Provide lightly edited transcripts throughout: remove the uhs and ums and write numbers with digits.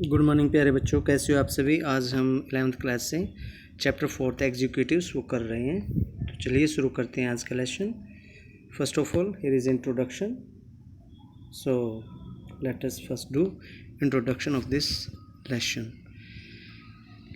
Good morning प्यारे बच्चों, कैसे हो आप सभी। आज हम 11th क्लास से चैप्टर 4 एग्जीक्यूटिव्स वो कर रहे हैं। तो चलिए शुरू करते हैं आज का lesson. First of all here is introduction. So let us first do introduction of this lesson.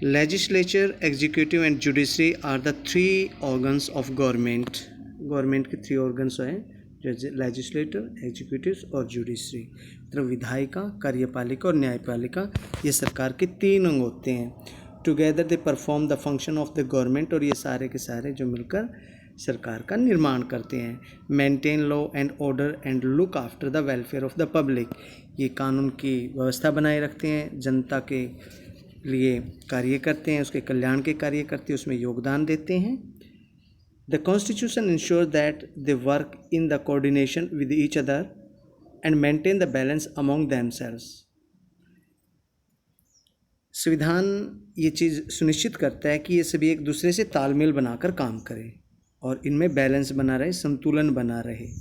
Legislature, executive and judiciary are the three organs of government. Government के थ्री ऑर्गन्स हैं, लेजिस्लेटर, एग्जीक्यूटिव और judiciary. मतलब विधायिका, कार्यपालिका और न्यायपालिका, ये सरकार के तीन अंग होते हैं। Together they perform the function of the government, और ये सारे के सारे जो मिलकर सरकार का निर्माण करते हैं। Maintain law and order and look after the welfare of the public, ये कानून की व्यवस्था बनाए रखते हैं, जनता के लिए कार्य करते हैं, उसके कल्याण के कार्य करते हैं, उसमें योगदान देते हैं। The Constitution ensures that they work in the coordination with each other and maintain the balance among themselves. संविधान ये चीज़ सुनिश्चित करता है कि ये सभी एक दूसरे से तालमेल बनाकर काम करें और इनमें बैलेंस बना रहे, संतुलन बना रहे।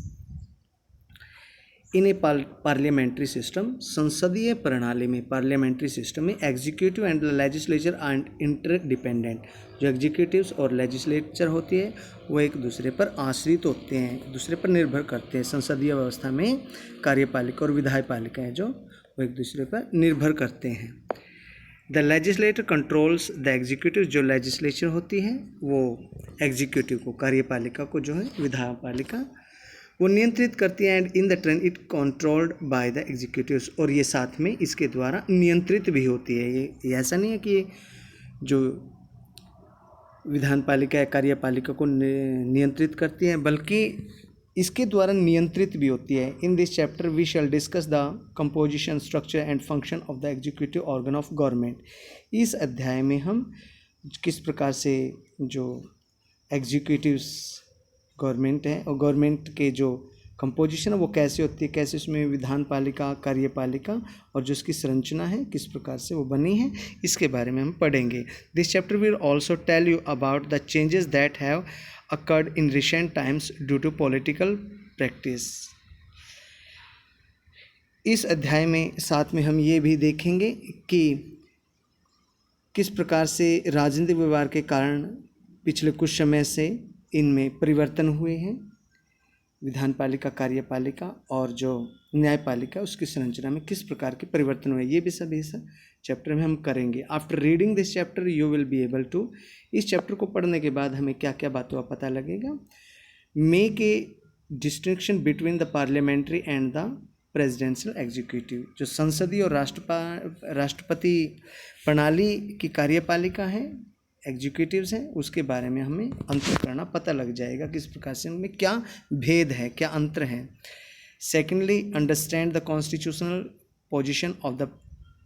इन ए पार्लियामेंट्री सिस्टम, संसदीय प्रणाली में, पार्लियामेंट्री सिस्टम में executive and legislature are interdependent. जो एग्जीक्यूटिव्स और लेजिस्लेचर होती है वो एक दूसरे पर आश्रित होते हैं, एक दूसरे पर निर्भर करते हैं। संसदीय व्यवस्था में कार्यपालिका और विधायपालिका है जो वो एक दूसरे पर निर्भर करते हैं। The legislator controls the executive, जो लेजिस्लेचर होती है वो एग्जीक्यूटिव को, कार्यपालिका को जो है विधायपालिका, वो नियंत्रित करती है। And in the turn it controlled by the executives, और ये साथ में इसके द्वारा नियंत्रित भी होती है। ये ऐसा नहीं है कि जो विधानपालिका या कार्यपालिका को नियंत्रित करती है, बल्कि इसके द्वारा नियंत्रित भी होती है। In this chapter we shall discuss the composition, structure and function of the executive organ of government. इस अध्याय में हम किस प्रकार से जो एग्जीक्यूटिव्स गवर्नमेंट है और गवर्नमेंट के जो कंपोजिशन है वो कैसे होती है, कैसे उसमें विधानपालिका, कार्यपालिका और जो इसकी संरचना है किस प्रकार से वो बनी है, इसके बारे में हम पढ़ेंगे। This chapter will also tell you about the changes that have occurred in recent times due to political practice. इस अध्याय में साथ में हम ये भी देखेंगे कि किस प्रकार से राजनीतिक व्यवहार के कारण पिछले कुछ समय से इनमें परिवर्तन हुए हैं। विधानपालिका, कार्यपालिका और जो न्यायपालिका, उसकी संरचना में किस प्रकार के परिवर्तन हुए, ये भी सब इस चैप्टर में हम करेंगे। After reading this chapter you will be able to, इस चैप्टर को पढ़ने के बाद हमें क्या क्या बातों का पता लगेगा। Make a distinction between the parliamentary and the presidential executive, जो संसदीय और राष्ट्रपति प्रणाली की कार्यपालिका है, एग्जीक्यूटिव्स हैं, उसके बारे में हमें अंतर करना पता लग जाएगा, किस प्रकार से उनमें क्या भेद है, क्या अंतर है। Secondly, understand the constitutional position of the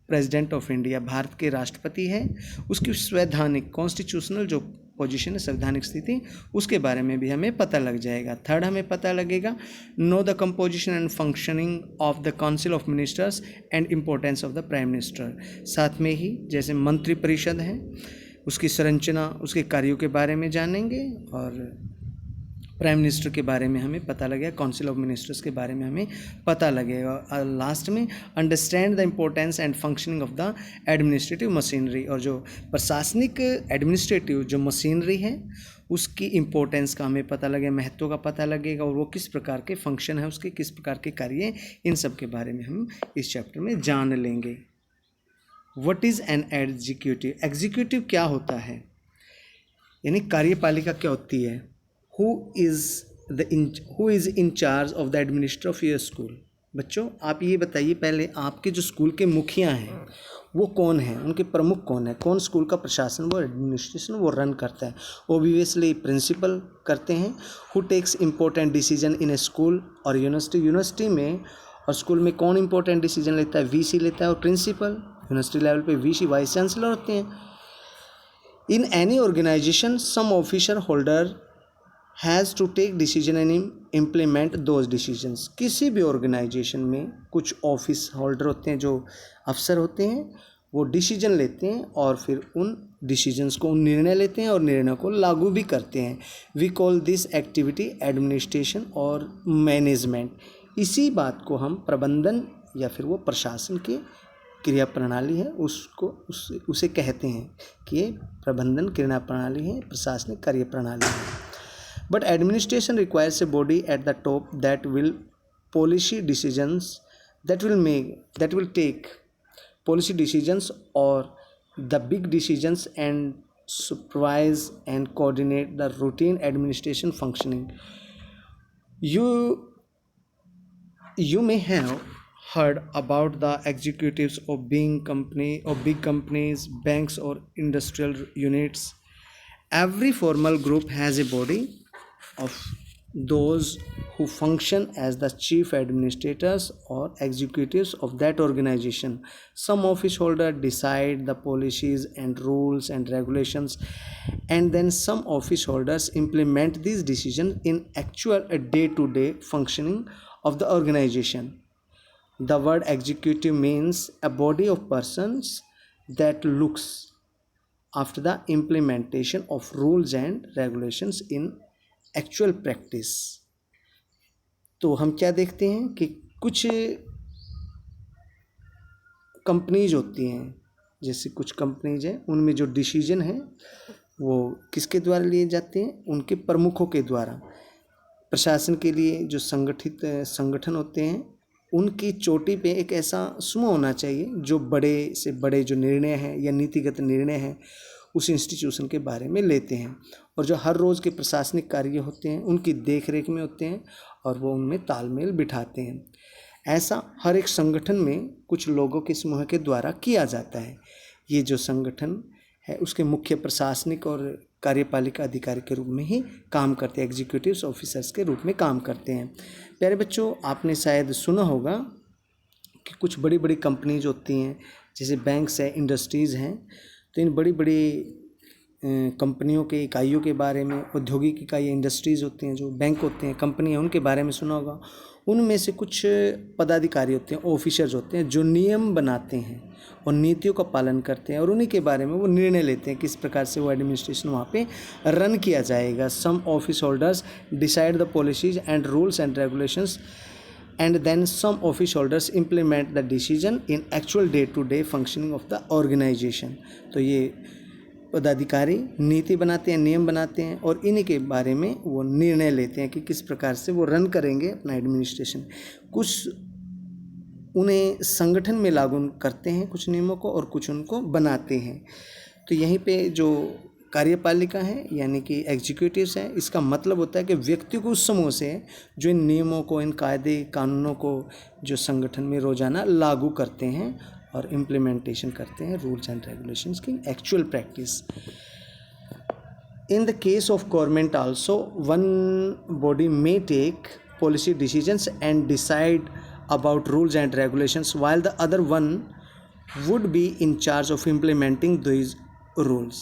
president of India, Bharat के राष्ट्रपति है, उसकी संवैधानिक कॉन्स्टिट्यूशनल जो पोजीशन है, संवैधानिक स्थिति, उसके बारे में भी हमें पता लग जाएगा। थर्ड, हमें पता लगेगा know the composition and functioning of the council of ministers and importance of the prime minister. साथ में ही जैसे मंत्रिपरिषद है, उसकी संरचना, उसके कार्यों के बारे में जानेंगे, और प्राइम मिनिस्टर के बारे में हमें पता लगेगा, काउंसिल ऑफ मिनिस्टर्स के बारे में हमें पता लगेगा। और लास्ट में understand the importance and functioning of the administrative machinery, और जो प्रशासनिक एडमिनिस्ट्रेटिव जो मशीनरी है उसकी इम्पोर्टेंस का हमें पता लगेगा, महत्व का पता लगेगा, और वो किस प्रकार के फंक्शन है उसके, किस प्रकार के कार्य, इन सब के बारे में हम इस चैप्टर में जान लेंगे। What is an executive, executive क्या होता है, यानी कार्यपालिका क्या होती है। Who is in charge of the administrator of your school. बच्चों आप ये बताइए पहले, आपके जो स्कूल के मुखिया हैं वो कौन है, उनके प्रमुख कौन है, कौन स्कूल का प्रशासन, वो एडमिनिस्ट्रेशन वो रन करता है। ओब्वियसली प्रिंसिपल करते हैं। Who takes important decision in a school और यूनिवर्सिटी में और स्कूल में कौन इंपॉर्टेंट डिसीजन लेता है, वीसी लेता है, और प्रिंसिपल यूनिवर्सिटी लेवल पे वीसी वाइस चांसलर होते हैं। In any organization some officer holder has to take decision and implement those decisions. किसी भी ऑर्गेनाइजेशन में कुछ ऑफिस होल्डर होते हैं, जो अफसर होते हैं, वो डिसीजन लेते हैं और फिर उन डिसीजंस को, उन निर्णय लेते हैं और निर्णय को लागू भी करते हैं। We call this activity administration और मैनेजमेंट। इसी बात को हम प्रबंधन या फिर वो प्रशासन के क्रिया प्रणाली है उसे कहते हैं कि ये प्रबंधन क्रिया प्रणाली है, प्रशासनिक कार्य प्रणाली है। But administration requires a body at the top that will policy decisions that will take policy decisions or the big decisions and supervise and coordinate the routine administration functioning. You may have heard about the executives of big companies, banks or industrial units. Every formal group has a body of those who function as the chief administrators or executives of that organization. Some office holders decide the policies and rules and regulations, and then some office holders implement these decisions in actual day-to-day functioning of the organization. The word executive means a body of persons that looks after the implementation of rules and regulations in actual practice. तो हम क्या देखते हैं कि कुछ companies होती हैं, जैसे कुछ कंपनीज हैं उनमें जो डिसीजन है वो किसके द्वारा लिए जाते हैं, उनके प्रमुखों के द्वारा। प्रशासन के लिए जो संगठन होते हैं उनकी चोटी पे एक ऐसा समूह होना चाहिए जो बड़े से बड़े जो निर्णय हैं या नीतिगत निर्णय हैं उस इंस्टीट्यूशन के बारे में लेते हैं, और जो हर रोज़ के प्रशासनिक कार्य होते हैं उनकी देख रेख में होते हैं और वो उनमें तालमेल बिठाते हैं। ऐसा हर एक संगठन में कुछ लोगों के समूह के द्वारा किया जाता है। ये जो संगठन है उसके मुख्य प्रशासनिक और कार्यपालिका अधिकारी के रूप में ही काम करते हैं, एग्जीक्यूटिव ऑफिसर्स के रूप में काम करते हैं। प्यारे बच्चों, आपने शायद सुना होगा कि कुछ बड़ी बड़ी कंपनीज होती हैं, जैसे बैंक्स है, इंडस्ट्रीज़ हैं। तो इन बड़ी बड़ी कंपनियों के इकाइयों के बारे में, औद्योगिक इकाई इंडस्ट्रीज़ होती हैं, जो बैंक होते हैं, कंपनी है, उनके बारे में सुना होगा। उनमें से कुछ पदाधिकारी होते हैं, ऑफिसर्स होते हैं जो नियम बनाते हैं और नीतियों का पालन करते हैं, और उन्हीं के बारे में वो निर्णय लेते हैं किस प्रकार से वो एडमिनिस्ट्रेशन वहाँ पे रन किया जाएगा। Some office holders decide the policies and rules and regulations, and then some office holders implement the decision in actual day-to-day functioning of the organization. तो ये पदाधिकारी नीति बनाते हैं, नियम बनाते हैं और इन्हीं के बारे में वो निर्णय लेते हैं कि किस प्रकार से वो रन करेंगे अपना एडमिनिस्ट्रेशन। कुछ उन्हें संगठन में लागू करते हैं कुछ नियमों को, और कुछ उनको बनाते हैं। तो यहीं पे जो कार्यपालिका है यानी कि एग्जीक्यूटिव्स हैं, इसका मतलब होता है कि व्यक्ति को उस समूह से जो इन नियमों को, इन कायदे कानूनों को जो संगठन में रोज़ाना लागू करते हैं और इम्प्लीमेंटेशन करते हैं रूल्स एंड रेगुलेशंस की actual practice. In the case of government also one body may take policy decisions and decide about rules and regulations while the other one would be in charge of implementing these rules.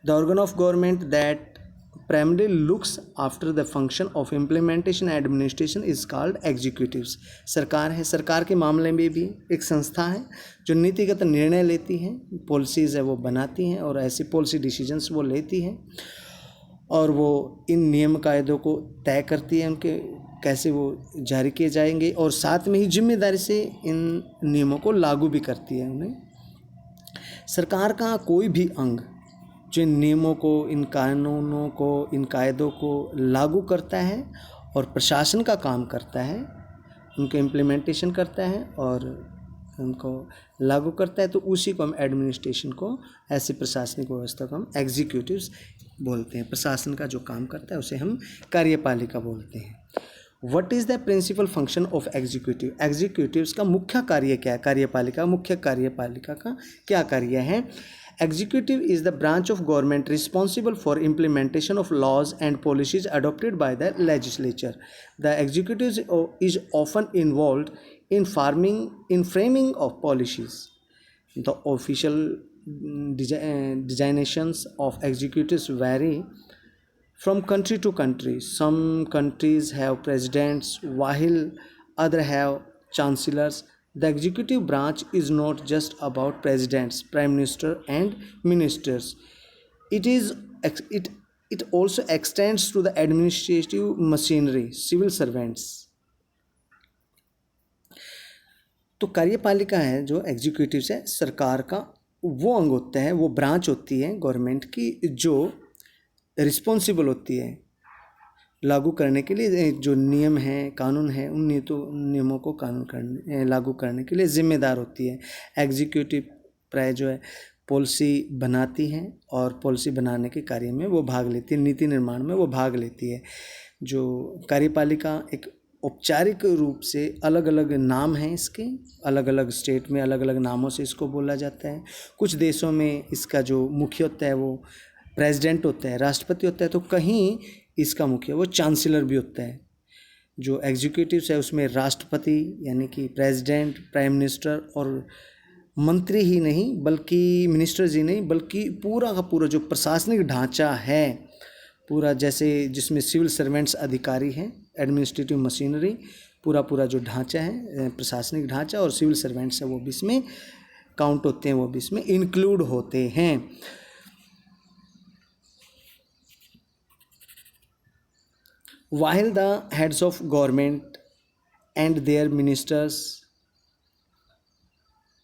The organ of government that primarily looks after the function of implementation and administration is called executives. सरकार है, सरकार के मामले में भी एक संस्था है जो नीतिगत निर्णय लेती है, पॉलिसीज़ है वो बनाती हैं और ऐसी पॉलिसी डिसीजंस वो लेती है और वो इन नियम कायदों को तय करती है, उनके कैसे वो जारी किए जाएंगे, और साथ में ही जिम्मेदारी से इन नियमों को लागू भी करती है उन्हें। सरकार का कोई भी अंग जो इन नियमों को, इन कानूनों को, इन कायदों को लागू करता है और प्रशासन का काम करता है, उनके इम्प्लीमेंटेशन करता है और उनको लागू करता है, तो उसी को हम एडमिनिस्ट्रेशन को, ऐसी प्रशासनिक व्यवस्था को हम एग्जीक्यूटिव्स बोलते हैं। प्रशासन का जो काम करता है उसे हम कार्यपालिका बोलते हैं। What is the principal function of executive? Executives का मुख्य कार्य क्या है? कार्यपालिका, मुख्य कार्यपालिका का क्या कार्य है? Executive is the branch of government responsible for implementation of laws and policies adopted by the legislature. The executive is often involved in framing of policies. The official designations of executives vary from country to country. Some countries have presidents while others have chancellors. The executive branch is not just about presidents, prime minister and ministers. It also extends to the administrative machinery, civil servants. तो कार्यपालिका है जो executives है, सरकार का वो अंग होता है, वो ब्रांच होती है गवर्नमेंट की जो रिस्पॉन्सिबल होती है लागू करने के लिए, जो नियम हैं कानून है उन नियमों को लागू करने के लिए जिम्मेदार होती है। एग्जीक्यूटिव प्राय जो है पॉलिसी बनाती है और पॉलिसी बनाने के कार्य में वो भाग लेती है, नीति निर्माण में वो भाग लेती है। जो कार्यपालिका एक औपचारिक रूप से अलग अलग नाम हैं इसके, अलग अलग स्टेट में अलग अलग नामों से इसको बोला जाता है। कुछ देशों में इसका जो मुख्य होता है वो प्रेसिडेंट होता है, राष्ट्रपति होता है, तो कहीं इसका मुख्य वो चांसलर भी होता है। जो एग्जीक्यूटिव्स है उसमें राष्ट्रपति यानी कि प्रेसिडेंट, प्राइम मिनिस्टर और मंत्री ही नहीं बल्कि मिनिस्टर्स ही नहीं बल्कि पूरा का पूरा जो प्रशासनिक ढांचा है पूरा, जैसे जिसमें सिविल सर्वेंट्स अधिकारी हैं, एडमिनिस्ट्रेटिव मशीनरी, पूरा जो ढांचा है प्रशासनिक ढांचा और सिविल सर्वेंट्स है वो भी इसमें काउंट होते हैं, वो भी इसमें इंक्लूड होते हैं। While the heads of government and their ministers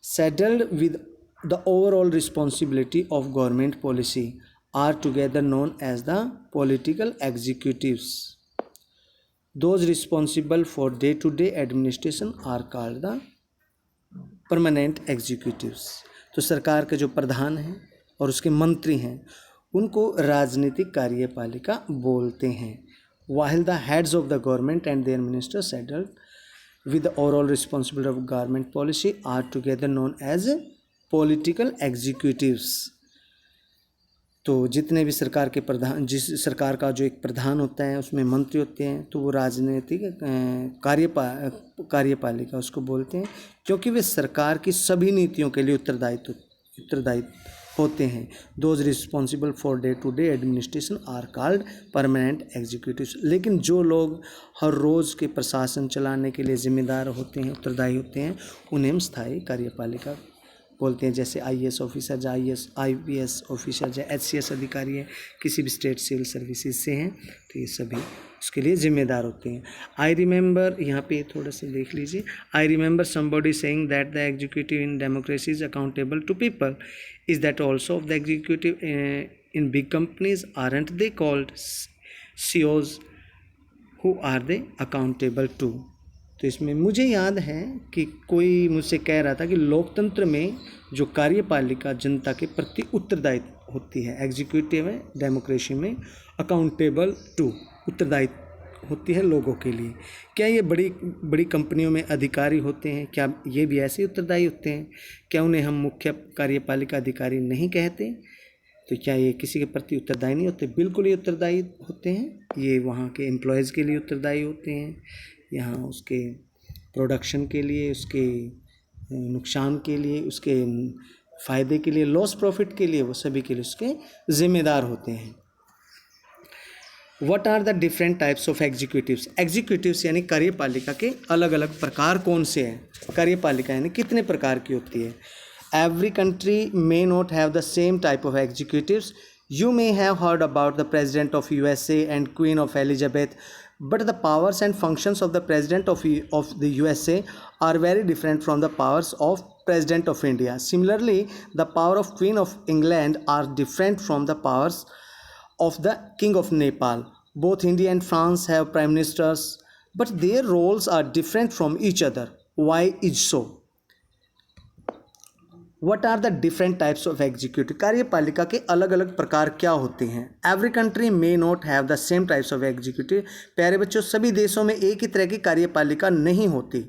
saddled with the overall responsibility of government policy are together known as the political executives. Those responsible for day-to-day administration are called the permanent executives. तो सरकार के जो प्रधान हैं और उसके मंत्री हैं उनको राजनीतिक कार्यपालिका बोलते हैं। While the heads of the government and their ministers saddled with the overall responsibility of government policy are together known as political executives. तो जितने भी सरकार के प्रधान, जिस सरकार का जो एक प्रधान होता है उसमें मंत्री होते हैं तो वो राजनीतिक कार्यपालिका उसको बोलते हैं, क्योंकि वे सरकार की सभी नीतियों के लिए उत्तरदायी होते हैं। Those responsible for day to day administration are called permanent executives. लेकिन जो लोग हर रोज़ के प्रशासन चलाने के लिए जिम्मेदार होते हैं, उत्तरदायी होते हैं, उन्हें हम स्थायी कार्यपालिका बोलते हैं। जैसे IAS ऑफिसर या IPS ऑफिसर या HCS अधिकारी है, किसी भी स्टेट सिविल सर्विसेज से हैं, तो ये सभी उसके लिए जिम्मेदार होते हैं। आई रिमेंबर, यहाँ पे थोड़ा सा देख लीजिए, I remember somebody saying that the executive in democracy is accountable to people, is that also of the executive in big companies, aren't they called CEOs, who are they accountable to. तो इसमें मुझे याद है कि कोई मुझसे कह रहा था कि लोकतंत्र में जो कार्यपालिका जनता के प्रति उत्तरदायी होती है, एग्जीक्यूटिव है डेमोक्रेसी में अकाउंटेबल टू, उत्तरदायी होती है लोगों के लिए। क्या ये बड़ी कंपनियों में अधिकारी होते हैं, क्या ये भी ऐसे ही उत्तरदायी होते हैं? क्या उन्हें हम मुख्य कार्यपालिका अधिकारी नहीं कहते? तो क्या ये किसी के प्रति उत्तरदायी नहीं होते? बिल्कुल ही उत्तरदायी होते हैं। ये वहाँ के एम्प्लॉयज़ के लिए उत्तरदायी होते हैं, यहाँ उसके प्रोडक्शन के लिए, उसके नुकसान के लिए, उसके फ़ायदे के लिए, लॉस प्रॉफिट के लिए, वो सभी के लिए उसके ज़िम्मेदार होते हैं। What are the different types of executives? Executives यानी कार्यपालिका के अलग अलग प्रकार कौन से हैं? कार्यपालिका यानी कितने प्रकार की होती है? Every country may not have the same type of executives. You may have heard about the President of USA and Queen of Elizabeth, but the powers and functions of the President of the USA are very different from the powers of President of India. Similarly, the power of Queen of England are different from the powers of the King of Nepal. Both India and France have prime ministers, but their roles are different from each other. Why is so? What are the different types of executive? कार्यपालिका के अलग अलग प्रकार क्या होते हैं? Every country may not have the same types of executive. प्यारे बच्चों, सभी देशों में एक ही तरह की कार्यपालिका नहीं होती।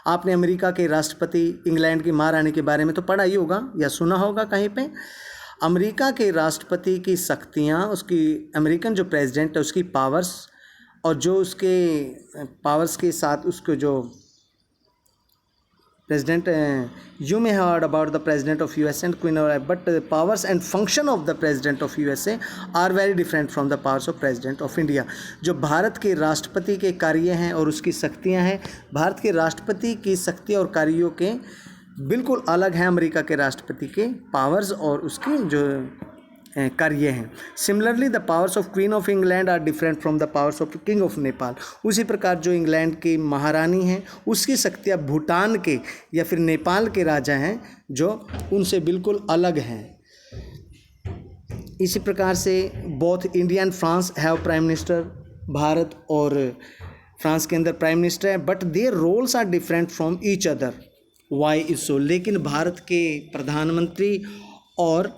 आपने अमेरिका के राष्ट्रपति, इंग्लैंड की महारानी के बारे में तो पढ़ा ही होगा या सुना होगा कहीं पे। अमेरिका के राष्ट्रपति की शक्तियाँ, उसकी अमेरिकन जो प्रेसिडेंट है उसकी पावर्स, और जो उसके पावर्स के साथ उसको जो President, you may have heard about the President of USA and Queen of, but the powers and function of the President of USA are very different from the powers of President of India. जो भारत के राष्ट्रपति के कार्य हैं और उसकी शक्तियां हैं, भारत के राष्ट्रपति की शक्ति और कार्यों के बिल्कुल अलग हैं अमेरिका के राष्ट्रपति के पावर्स और उसकी जो कार्य हैं। Similarly the powers of queen of England are different from the powers of king of Nepal. उसी प्रकार जो इंग्लैंड की महारानी हैं उसकी शक्तियाँ भूटान के या फिर नेपाल के राजा हैं जो उनसे बिल्कुल अलग हैं। इसी प्रकार से both India and France have prime minister, Bharat और फ्रांस के अंदर प्राइम मिनिस्टर है, but their roles are different from each other. Why is so? लेकिन भारत के प्रधानमंत्री और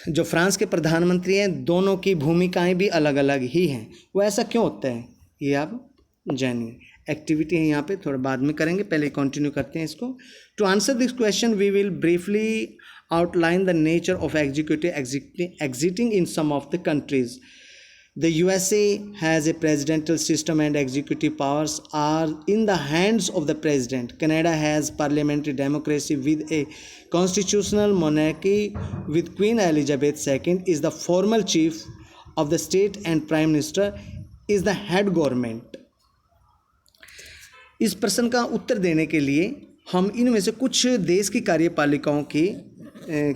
जो फ्रांस के प्रधानमंत्री हैं दोनों की भूमिकाएं भी अलग अलग ही हैं। वो ऐसा क्यों होता है ये आप जानिए। एक्टिविटी है यहाँ पे, थोड़ा बाद में करेंगे, पहले कंटिन्यू करते हैं इसको। To answer this question we will briefly outline the nature of executive exiting in some of the countries. The USA has a presidential system and executive powers are in the hands of the president. Canada has parliamentary democracy with a constitutional monarchy with Queen Elizabeth II is the formal chief of the state and prime minister is the head government. इस प्रश्न का उत्तर देने के लिए हम इनमें से कुछ देश की कार्यपालिकाओं की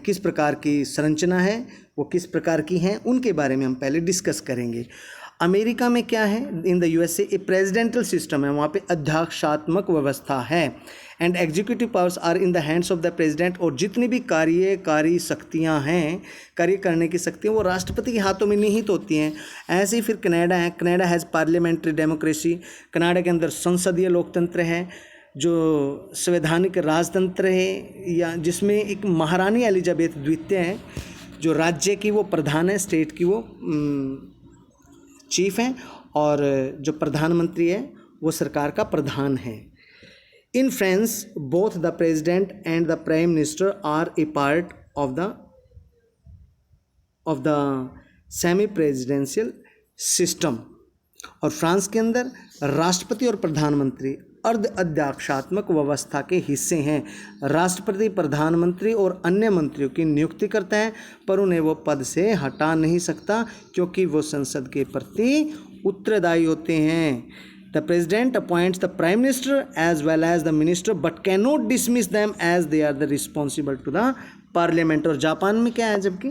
किस प्रकार की संरचना है, वो किस प्रकार की हैं, उनके बारे में हम पहले डिस्कस करेंगे। अमेरिका में क्या है? In the USA a presidential system है, वहाँ पे अध्यक्षात्मक व्यवस्था है। And executive powers are in the hands of the president. और जितनी भी कार्यकारी शक्तियाँ हैं, कार्य करने की शक्तियाँ, वो राष्ट्रपति के हाथों में निहित होती हैं। ऐसे ही फिर कनाडा है, Canada has parliamentary democracy. Canada के अंदर संसदीय लोकतंत्र है जो संवैधानिक राजतंत्र है, या जिसमें एक महारानी एलिजाबेथ द्वितीय है जो राज्य की वो प्रधान है, स्टेट की वो चीफ हैं, और जो प्रधानमंत्री है वो सरकार का प्रधान है। In France both the president and the prime minister are a part of the semi presidential system. और फ्रांस के अंदर राष्ट्रपति और प्रधानमंत्री अर्ध अध्यक्षात्मक व्यवस्था के हिस्से हैं। राष्ट्रपति प्रधानमंत्री और अन्य मंत्रियों की नियुक्ति करता है, पर उन्हें वो पद से हटा नहीं सकता क्योंकि वो संसद के प्रति उत्तरदायी होते हैं। The president appoints the prime minister as well as the minister but can not dismiss them as they are the responsible to the parliament. और जापान में क्या है, जबकि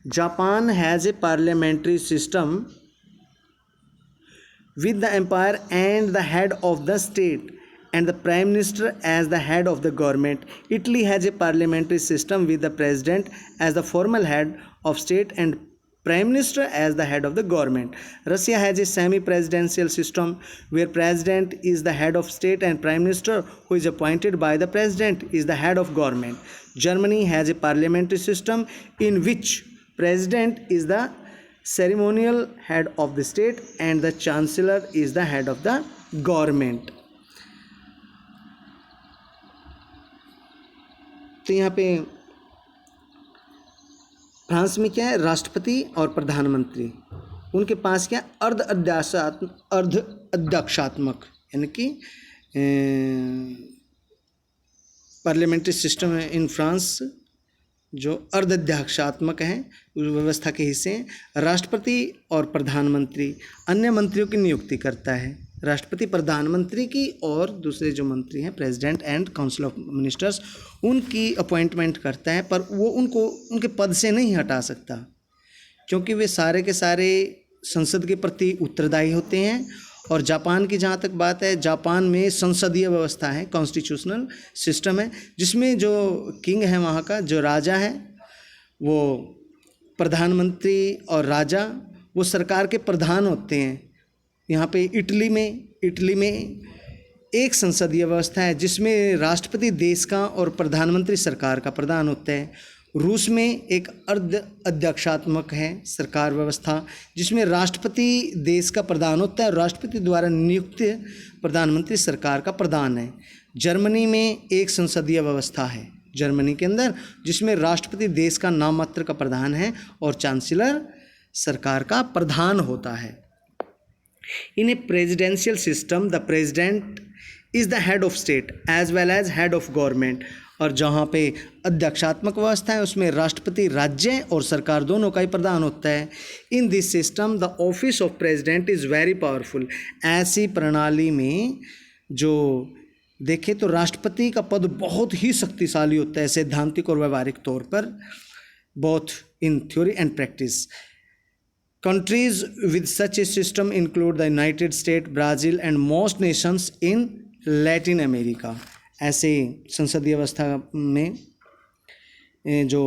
Japan has a parliamentary system with the empire and the head of the state and the prime minister as the head of the government. Italy has a parliamentary system with the president as the formal head of state and prime minister as the head of the government. Russia has a semi-presidential system where president is the head of state and prime minister who is appointed by the president is the head of government. Germany has a parliamentary system in which president is the ceremonial head of the state and the chancellor is the head of the government. तो यहाँ पे France में क्या है, राष्ट्रपति और प्रधानमंत्री, उनके पास क्या अर्ध अध्यक्षात्मक यानी कि पार्लियामेंट्री सिस्टम है इन फ्रांस जो अर्धाध्यक्षात्मक हैं, उस व्यवस्था के हिस्से हैं। राष्ट्रपति और प्रधानमंत्री अन्य मंत्रियों की नियुक्ति करता है, राष्ट्रपति प्रधानमंत्री की और दूसरे जो मंत्री हैं president and council of ministers उनकी अपॉइंटमेंट करता है, पर वो उनको उनके पद से नहीं हटा सकता क्योंकि वे सारे के सारे संसद के प्रति उत्तरदायी होते हैं। और जापान की जहाँ तक बात है, जापान में संसदीय व्यवस्था है, कॉन्स्टिट्यूशनल सिस्टम है, जिसमें जो किंग है वहाँ का जो राजा है वो प्रधानमंत्री और राजा वो सरकार के प्रधान होते हैं। यहाँ पे इटली में एक संसदीय व्यवस्था है जिसमें राष्ट्रपति देश का और प्रधानमंत्री सरकार का प्रधान होता है। रूस में एक अर्ध अध्यक्षात्मक है सरकार व्यवस्था जिसमें राष्ट्रपति देश का प्रधान होता है और राष्ट्रपति द्वारा नियुक्त प्रधानमंत्री सरकार का प्रधान है। जर्मनी में एक संसदीय व्यवस्था है जर्मनी के अंदर जिसमें राष्ट्रपति देश का नाम मात्र का प्रधान है और चांसलर सरकार का प्रधान होता है। In a presidential system the president is the head of state as well as head of government. और जहाँ पे अध्यक्षात्मक व्यवस्था है उसमें राष्ट्रपति राज्य और सरकार दोनों का ही प्रधान होता है। In this system the office of president is very powerful. ऐसी प्रणाली में जो देखें तो राष्ट्रपति का पद बहुत ही शक्तिशाली होता है सैद्धांतिक और व्यवहारिक तौर पर। both in theory and practice. Countries with such a system include the United States, Brazil and most nations in Latin America. ऐसे संसदीय व्यवस्था में जो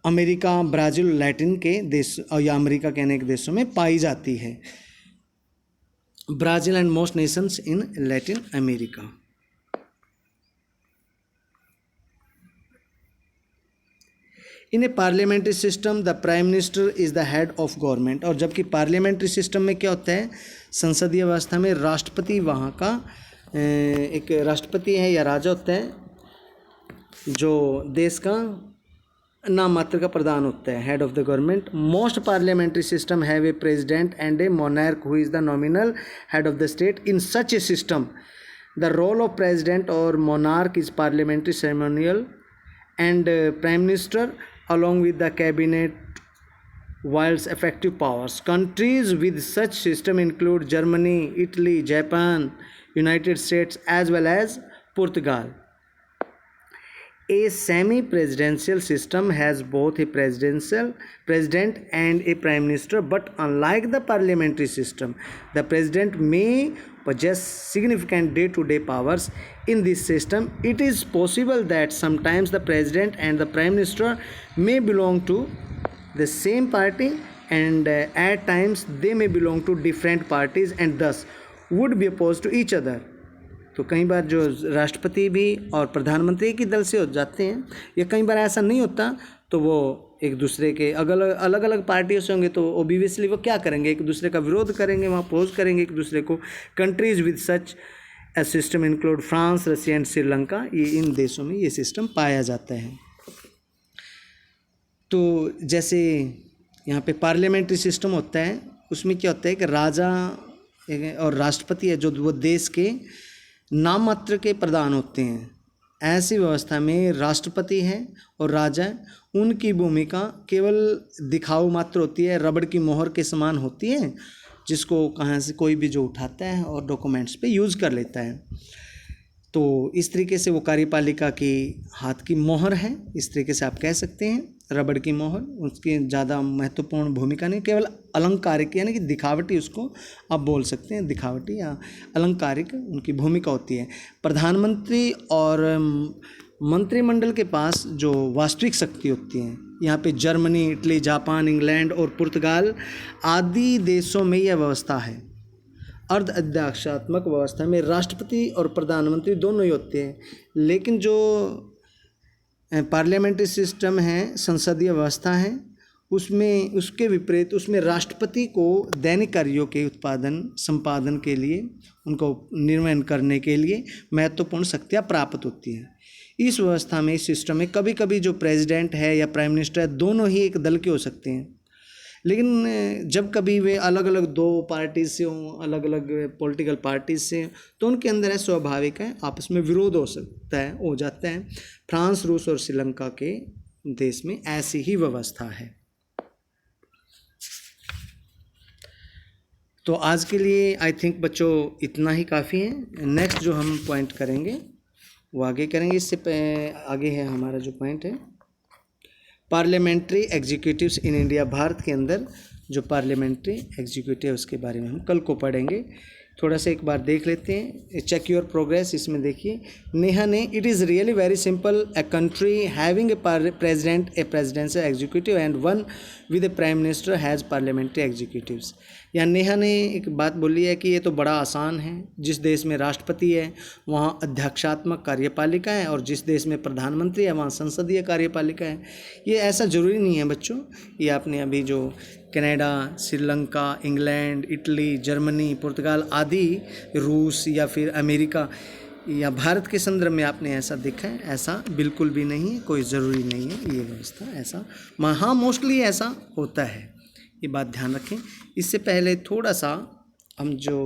अमेरिका, ब्राज़ील, लैटिन के देश या अमेरिका के अनेक देशों में पाई जाती है. Brazil and most Nations in Latin America. In A parliamentary system the prime minister is the head of government. और जबकि पार्लियामेंट्री सिस्टम में क्या होता है, संसदीय व्यवस्था में राष्ट्रपति वहाँ का एक राष्ट्रपति है या राजा होता है जो देश का नाम मात्र का प्रधान होता है, head of the government. Most parliamentary system have a president and a monarch who is the nominal head of the state. In such a system the role of president और monarch is parliamentary ceremonial and prime minister along with the cabinet wields effective powers. Countries with such system include Germany, Italy, Japan, United States as well as Portugal. A semi-presidential system has both a president and a prime minister, but unlike the parliamentary system, the president may possess significant day-to-day powers. In this system, it is possible that sometimes the president and the prime minister may belong to the same party and at times they may belong to different parties and thus would be opposed to each other. तो कई बार जो राष्ट्रपति भी और प्रधानमंत्री एक ही दल से हो जाते हैं, या कई बार ऐसा नहीं होता तो वो एक दूसरे के अलग अलग पार्टियों से होंगे, तो ओबियसली वो क्या करेंगे, एक दूसरे का विरोध करेंगे, वहाँ अपोज करेंगे एक दूसरे को. Countries with such a system include France, Russia and Sri Lanka. ये इन देशों में ये सिस्टम पाया जाता है. तो जैसे यहाँ पे पार्लियामेंट्री सिस्टम होता है, उसमें क्या होता है कि राजा और राष्ट्रपति है जो वो देश के नाम मात्र के प्रधान होते हैं. ऐसी व्यवस्था में राष्ट्रपति है और राजा, उनकी भूमिका केवल दिखाऊ मात्र होती है, रबड़ की मोहर के समान होती है, जिसको कहाँ से कोई भी जो उठाता है और डॉक्यूमेंट्स पे यूज़ कर लेता है. तो इस तरीके से वो कार्यपालिका की हाथ की मोहर है, इस तरीके से आप कह सकते हैं, रबड़ की मोहर. उसकी ज़्यादा महत्वपूर्ण भूमिका नहीं, केवल अलंकारिक यानी कि दिखावटी, उसको आप बोल सकते हैं दिखावटी या अलंकारिक उनकी भूमिका होती है. प्रधानमंत्री और मंत्रिमंडल के पास जो वास्तविक शक्ति होती है, यहाँ पे जर्मनी, इटली, जापान, इंग्लैंड और पुर्तगाल आदि देशों में यह व्यवस्था है. अर्ध अध्यक्षात्मक व्यवस्था में राष्ट्रपति और प्रधानमंत्री दोनों ही होते हैं, लेकिन जो पार्लियामेंट्री सिस्टम है, संसदीय व्यवस्था है, उसमें उसके विपरीत उसमें राष्ट्रपति को दैनिक कार्यों के उत्पादन संपादन के लिए, उनको निर्वहन करने के लिए महत्वपूर्ण शक्तियाँ प्राप्त होती हैं. इस व्यवस्था में, इस सिस्टम में कभी कभी जो प्रेसिडेंट है या प्राइम मिनिस्टर है, दोनों ही एक दल के हो सकते हैं. लेकिन जब कभी वे अलग अलग दो पार्टी से हों, अलग अलग पॉलिटिकल पार्टी से, तो उनके अंदर है स्वाभाविक है आपस में विरोध हो जाता है. फ्रांस, रूस और श्रीलंका के देश में ऐसी ही व्यवस्था है. तो आज के लिए आई थिंक बच्चों इतना ही काफ़ी है. नेक्स्ट जो हम पॉइंट करेंगे वो आगे करेंगे. इससे आगे है हमारा जो पॉइंट है parliamentary executives in India. Bharat के अंदर जो पार्लियामेंट्री एग्जीक्यूटिव, उसके बारे में हम कल को पढ़ेंगे. थोड़ा सा एक बार देख लेते हैं. Check your progress. इसमें देखिए नेहा ने, it is really very simple, a country having a president, a presidential executive and one with a prime minister has parliamentary executives. यहाँ नेहा ने एक बात बोली है कि ये तो बड़ा आसान है. जिस देश में राष्ट्रपति है वहाँ अध्यक्षात्मक कार्यपालिका है, और जिस देश में प्रधानमंत्री है वहाँ संसदीय कार्यपालिका है. ये ऐसा ज़रूरी नहीं है बच्चों. ये आपने अभी जो Canada, Sri Lanka, England, Italy, Germany, पुर्तगाल आदि, रूस या फिर अमेरिका या भारत के संदर्भ में आपने ऐसा देखा है, ऐसा बिल्कुल भी नहीं है. कोई ज़रूरी नहीं है ये व्यवस्था ऐसा. हाँ, मोस्टली ऐसा होता है, ये बात ध्यान रखें. इससे पहले थोड़ा सा हम जो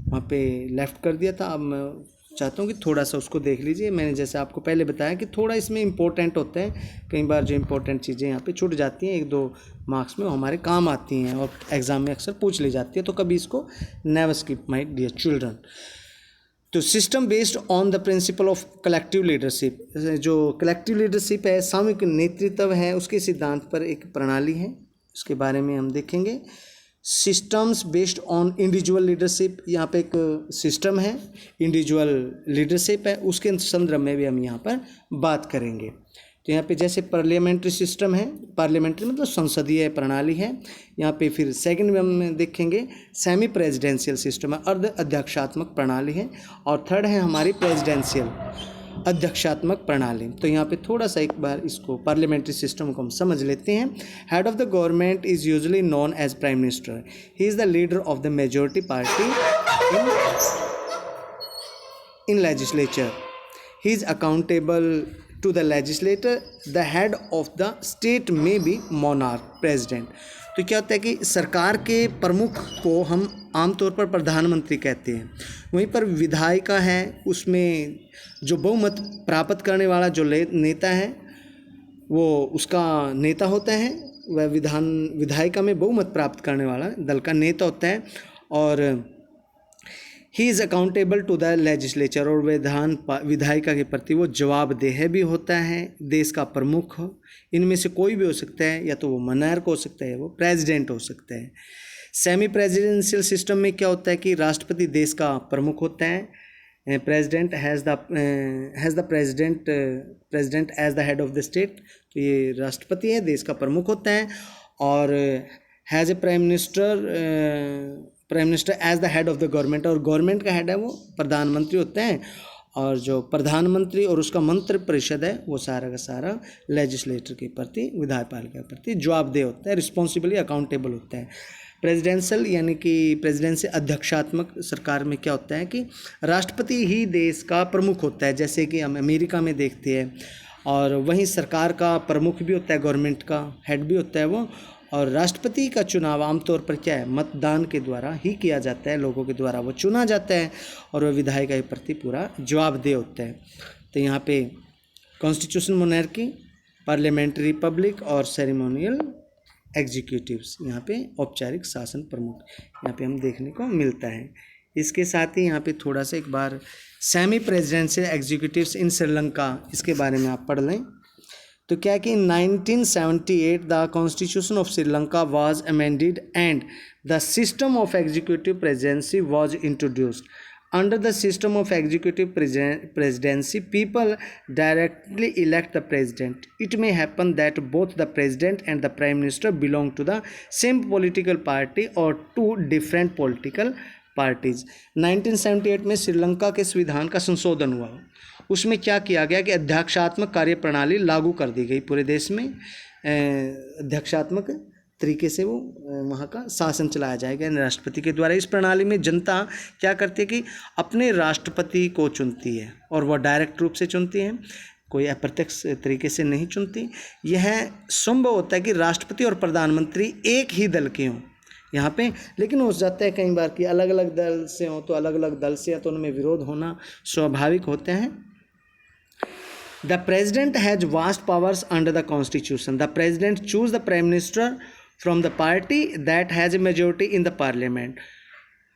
वहाँ पे लेफ़्ट कर दिया था, अब मैं चाहता हूँ कि थोड़ा सा उसको देख लीजिए. मैंने जैसे आपको पहले बताया कि थोड़ा इसमें इम्पोर्टेंट होता है. कई बार जो इम्पोर्टेंट चीज़ें यहाँ पे छूट जाती हैं, 1-2 मार्क्स में हमारे काम आती हैं और एग्ज़ाम में अक्सर पूछ ली जाती है. तो कभी इसको never skip my dear children. तो system based on the principle of collective leadership, जो कलेक्टिव लीडरशिप है, सामूहिक नेतृत्व है, उसके सिद्धांत पर एक प्रणाली है, उसके बारे में हम देखेंगे। Systems based on individual leadership, यहाँ पे एक सिस्टम है, इंडिविजुअल लीडरशिप है, उसके संदर्भ में भी हम यहाँ पर बात करेंगे। तो यहाँ पे जैसे पार्लियामेंट्री सिस्टम है, पार्लियामेंट्री मतलब संसदीय प्रणाली है। यहाँ पे फिर सेकंड में हम देखेंगे सेमी प्रेसिडेंशियल सिस्टम है, अर्ध अध्यक्षात्मक प्रणाली है। और थर्ड है हमारी प्रेसिडेंशियल अध्यक्षात्मक प्रणाली। तो यहाँ पे थोड़ा सा एक बार इसको पार्लियामेंट्री सिस्टम को हम समझ लेते हैं। Head of the government is usually known as prime minister, he is the leader of the majority party in legislature, he is accountable to the legislator, the head of the state may be monarch, president। तो क्या होता है कि सरकार के प्रमुख को हम आमतौर पर प्रधानमंत्री कहते हैं। वहीं पर विधायिका है, उसमें जो बहुमत प्राप्त करने वाला जो नेता है वो उसका नेता होता है। वह विधायिका में बहुमत प्राप्त करने वाला दल का नेता होता है। और he is accountable to the legislature, और विधायिका के प्रति वो जवाबदेह भी होता है। देश का प्रमुख इनमें से कोई भी हो सकता है, या तो वो मोनार्क हो सकता है, वो प्रेसिडेंट हो सकता है। सेमी प्रेसिडेंशियल सिस्टम में क्या होता है कि राष्ट्रपति देश का प्रमुख होता है। President has the president as the head of the state, तो ये राष्ट्रपति है, देश का प्रमुख होता है। और has a prime minister as the head of the government, और गवर्नमेंट का हेड है वो प्रधानमंत्री होते हैं। और जो प्रधानमंत्री और उसका मंत्री परिषद है वो सारा का सारा लेजिस्लेटर के प्रति, विधायपालिका के प्रति जवाबदेह होता है, रिस्पॉन्सिबली अकाउंटेबल होता है। प्रेसिडेंशियल यानी कि प्रेसिडेंसी अध्यक्षात्मक सरकार में क्या होता है कि राष्ट्रपति ही देश का प्रमुख होता है, जैसे कि हम अमेरिका में देखते हैं। और वहीं सरकार का प्रमुख भी होता है, गवर्नमेंट का हेड भी होता है वो। और राष्ट्रपति का चुनाव आमतौर पर क्या है, मतदान के द्वारा ही किया जाता है, लोगों के द्वारा वो चुना जाता है। और वह विधायिका के प्रति पूरा जवाबदेह होता है। तो यहाँ पे कॉन्स्टिट्यूशन मोनार्की, पार्लियामेंट्री रिपब्लिक और सेरेमोनियल एग्जीक्यूटिव्स, यहाँ पे औपचारिक शासन प्रमुख यहाँ पे हम देखने को मिलता है। इसके साथ ही यहाँ पे थोड़ा सा एक बार सेमी प्रेसिडेंशियल एग्जीक्यूटिव्स इन श्रीलंका, इसके बारे में आप पढ़ लें। तो क्या कि in 1978 the constitution of Sri Lanka was amended and the system of executive presidency was introduced. Under the system of executive presidency people directly elect the president. It may happen that both the president and the prime minister belong to the same political party or to different political parties. 1978 में श्रीलंका के संविधान का संशोधन हुआ। उसमें क्या किया गया कि अध्यक्षात्मक कार्य प्रणाली लागू कर दी गई पूरे देश में। अध्यक्षात्मक तरीके से वो वहाँ का शासन चलाया जाएगा राष्ट्रपति के द्वारा। इस प्रणाली में जनता क्या करती है कि अपने राष्ट्रपति को चुनती है, और वह डायरेक्ट रूप से चुनती है, कोई अप्रत्यक्ष तरीके से नहीं चुनती। यह संभव होता है कि राष्ट्रपति और प्रधानमंत्री एक ही दल के हों यहाँ पे, लेकिन हो जाता है कई बार कि अलग अलग दल से हों, तो अलग अलग दल से तो उनमें विरोध होना स्वाभाविक होते हैं। The president has vast powers under the constitution. The president chooses the prime minister from the party that has a majority in the parliament.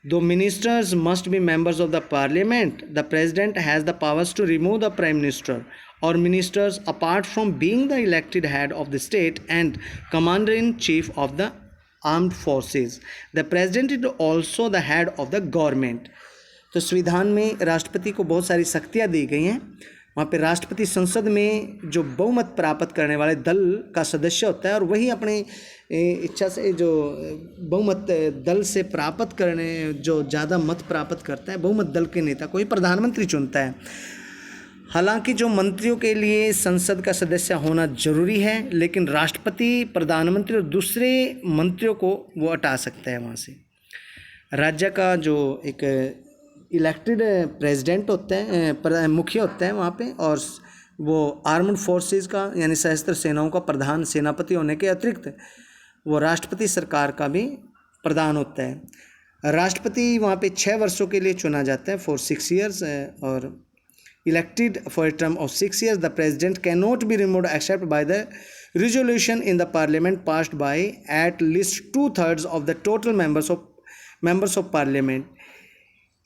Though ministers must be members of the parliament, the president has the powers to remove the prime minister or ministers apart from being the elected head of the state and commander-in-chief of the armed forces. The president is also the head of the government. तो संविधान में राष्ट्रपति को बहुत सारी शक्तियाँ दी गई हैं। वहाँ पे राष्ट्रपति संसद में जो बहुमत प्राप्त करने वाले दल का सदस्य होता है, और वही अपनी इच्छा से जो बहुमत दल से प्राप्त करने, जो ज़्यादा मत प्राप्त करता है, बहुमत दल के नेता को ही प्रधानमंत्री चुनता है। हालांकि जो मंत्रियों के लिए संसद का सदस्य होना जरूरी है, लेकिन राष्ट्रपति प्रधानमंत्री और दूसरे मंत्रियों को वो हटा सकता है वहाँ से। राज्य का जो एक इलेक्टेड प्रेसिडेंट होते हैं, मुखिया होते हैं वहाँ पे, और वो आर्म्ड फोर्सेस का यानी सशस्त्र सेनाओं का प्रधान सेनापति होने के अतिरिक्त वो राष्ट्रपति सरकार का भी प्रधान होता है। राष्ट्रपति वहाँ पे 6 वर्षों के लिए चुना जाता है, फॉर 6 years, और elected for a term of 6 years। The president can not be removed except by the resolution in the parliament passed by at least 2/3 of the total members of parliament.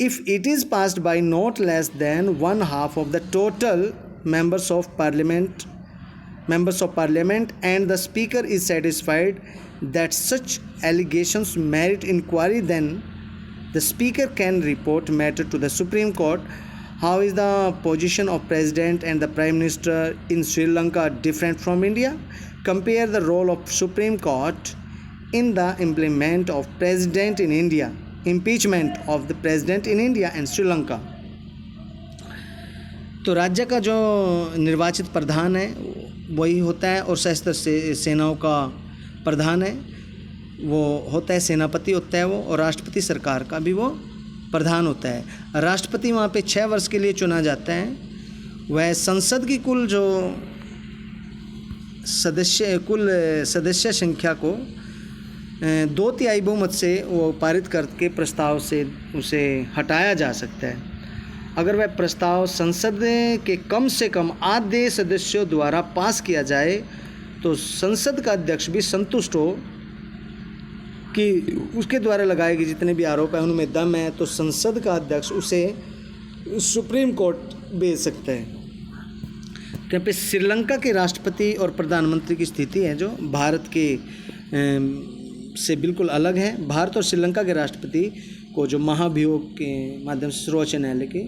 if it is passed by not less than 1/2 of the total members of parliament and the speaker is satisfied that such allegations merit inquiry, then the speaker can report matter to the Supreme Court. How is the position of president and the prime minister in Sri Lanka different from India? Compare the role of Supreme Court in the impeachment of president in India and Sri Lanka. तो राज्य का जो निर्वाचित प्रधान है वही होता है और सशस्त्र सेनाओं का प्रधान है वो होता है, सेनापति होता है वो, और राष्ट्रपति सरकार का भी वो प्रधान होता है। राष्ट्रपति वहाँ पे 6 वर्ष के लिए चुना जाता है। वह संसद की कुल सदस्य संख्या को 2/3 बहुमत से वो पारित करके प्रस्ताव से उसे हटाया जा सकता है। अगर वह प्रस्ताव संसद के कम से कम आधे सदस्यों द्वारा पास किया जाए तो संसद का अध्यक्ष भी संतुष्ट हो कि उसके द्वारा लगाए गए जितने भी आरोप हैं उनमें दम है, तो संसद का अध्यक्ष उसे सुप्रीम कोर्ट भेज सकता है। तो यहाँ पे श्रीलंका के राष्ट्रपति और प्रधानमंत्री की स्थिति है जो भारत के से बिल्कुल अलग है। भारत और श्रीलंका के राष्ट्रपति को जो महाभियोग के माध्यम से सर्वोच्च न्यायालय की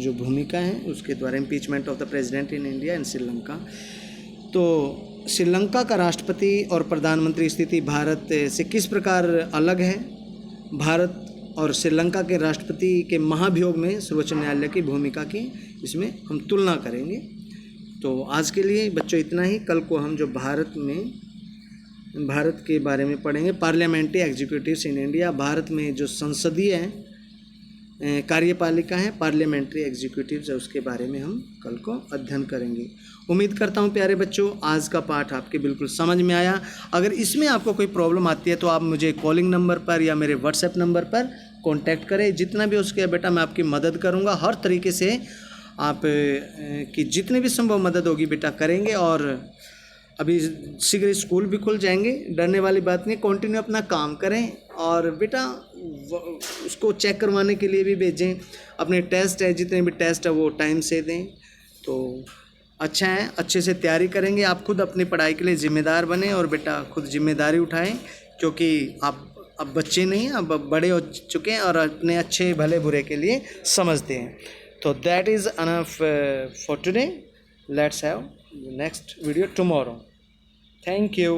जो भूमिका है उसके द्वारा impeachment of the president in India and Sri Lanka. तो श्रीलंका का राष्ट्रपति और प्रधानमंत्री स्थिति भारत से किस प्रकार अलग है? भारत और श्रीलंका के राष्ट्रपति के महाभियोग में सर्वोच्च न्यायालय की भूमिका की इसमें हम तुलना करेंगे। तो आज के लिए बच्चों इतना ही। कल को हम जो भारत के बारे में पढ़ेंगे, parliamentary executives in India. Bharat में जो संसदीय कार्यपालिका है, पार्लियामेंट्री एग्जीक्यूटिव्स है, उसके बारे में हम कल को अध्ययन करेंगे। उम्मीद करता हूँ प्यारे बच्चों आज का पाठ आपके बिल्कुल समझ में आया। अगर इसमें आपको कोई प्रॉब्लम आती है तो आप मुझे कॉलिंग नंबर पर या मेरे व्हाट्सएप नंबर पर कांटेक्ट करें। जितना भी हो सके बेटा मैं आपकी मदद करूँगा, हर तरीके से आप की जितनी भी संभव मदद होगी बेटा करेंगे। और अभी शीघ्र स्कूल भी खुल जाएंगे, डरने वाली बात नहीं, कंटिन्यू अपना काम करें और बेटा उसको चेक करवाने के लिए भी भेजें। अपने टेस्ट है, जितने भी टेस्ट है वो टाइम से दें तो अच्छा है। अच्छे से तैयारी करेंगे, आप खुद अपनी पढ़ाई के लिए ज़िम्मेदार बने और बेटा खुद जिम्मेदारी उठाएं, क्योंकि आप अब बच्चे नहीं, अब बड़े हो चुके हैं और अपने अच्छे भले बुरे के लिए समझते हैं। तो that is enough for today. Let's have next video tomorrow. Thank you.